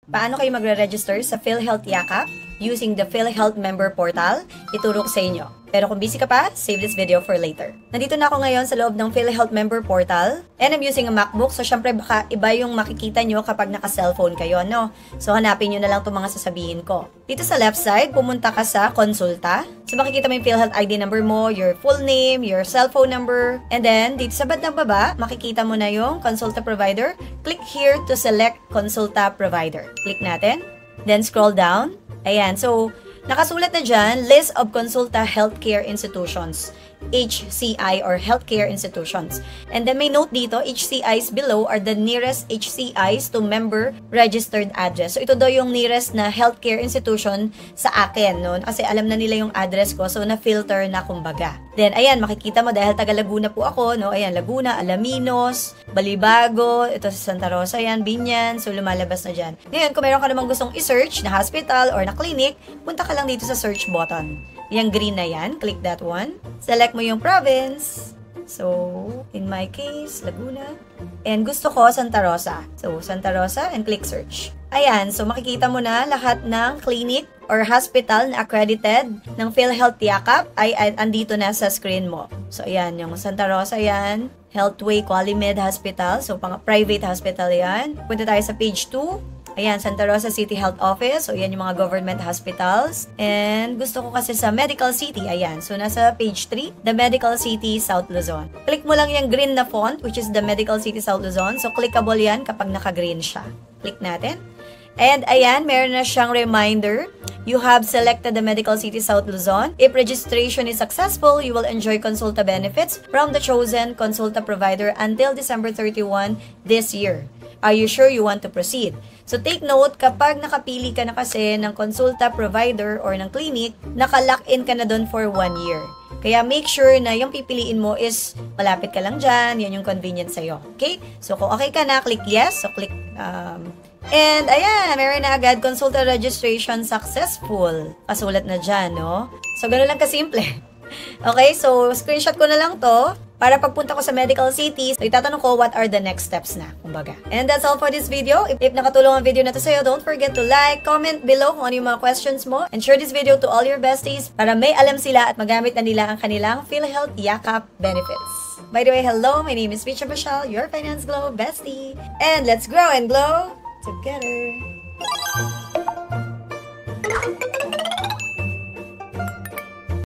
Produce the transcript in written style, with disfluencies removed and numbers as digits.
Paano kayo magre-register sa PhilHealth Yakap using the PhilHealth Member Portal? Ituro ko sa inyo. Pero kung busy ka pa, save this video for later. Nandito na ako ngayon sa loob ng PhilHealth Member Portal. And I'm using a MacBook. So, syempre, baka iba yung makikita nyo kapag naka-cellphone kayo, no? So, hanapin nyo na lang itong mga sasabihin ko. Dito sa left side, pumunta ka sa Konsulta. So, makikita mo yung PhilHealth ID number mo, your full name, your cellphone number. And then, dito sa bandang baba, makikita mo na yung Konsulta Provider. Click here to select Konsulta Provider. Click natin. Then, scroll down. Ayan. So, nakasulat na dyan, List of Konsulta Healthcare Institutions, HCI or Healthcare Institutions. And then may note dito, HCIs below are the nearest HCIs to member registered address. So ito daw yung nearest na healthcare institution sa akin, no? Kasi alam na nila yung address ko, so na-filter na kumbaga. Then ayan, makikita mo dahil taga Laguna po ako, no? Ayan, Laguna, Alaminos, Balibago, ito sa Santa Rosa yan, Binyan, so lumalabas na dyan. Ngayon, kung meron ka namang gustong i-search na hospital or na clinic, punta ka lang dito sa search button. Yung green na yan, click that one. Select mo yung province. So, in my case, Laguna. And gusto ko Santa Rosa. So, Santa Rosa and click search. Ayan, so makikita mo na lahat ng clinic or hospital na accredited ng PhilHealth Yakap ay andito na sa screen mo. So, ayan, yung Santa Rosa yan. Healthway Qualimed Hospital. So, private hospital yan. Punta tayo sa page 2. Ayan, Santa Rosa City Health Office. So, yan yung mga government hospitals. And gusto ko kasi sa Medical City. Ayan. So, nasa page 3, the Medical City South Luzon. Click mo lang yung green na font, which is the Medical City South Luzon. So, clickable yan kapag naka-green siya. Click natin. And ayan, meron na siyang reminder. You have selected the Medical City South Luzon. If registration is successful, you will enjoy Konsulta benefits from the chosen Konsulta provider until December 31 this year. Are you sure you want to proceed? So take note, kapag nakapili ka na kasi ng Konsulta provider or ng clinic, naka-lock in ka na doon for 1 year. Kaya make sure na yung pipiliin mo is malapit ka lang dyan, yan yung convenient sa'yo. Okay? So kung okay ka na, click yes. So click, and ayan, meron na agad Konsulta registration successful. Kasulat na dyan, no? So gano'n lang kasimple. Okay, so screenshot ko na lang to para pagpunta ko sa Medical City, so itatanong ko what are the next steps na, kumbaga. And that's all for this video. If nakatulong ang video na to sa'yo, don't forget to like, comment below kung ano yung mga questions mo, and share this video to all your besties para may alam sila at magamit na nila ang kanilang PhilHealth Yakap benefits. By the way, hello, my name is Vicha Bashal, your Finance Glow bestie. And let's grow and glow together.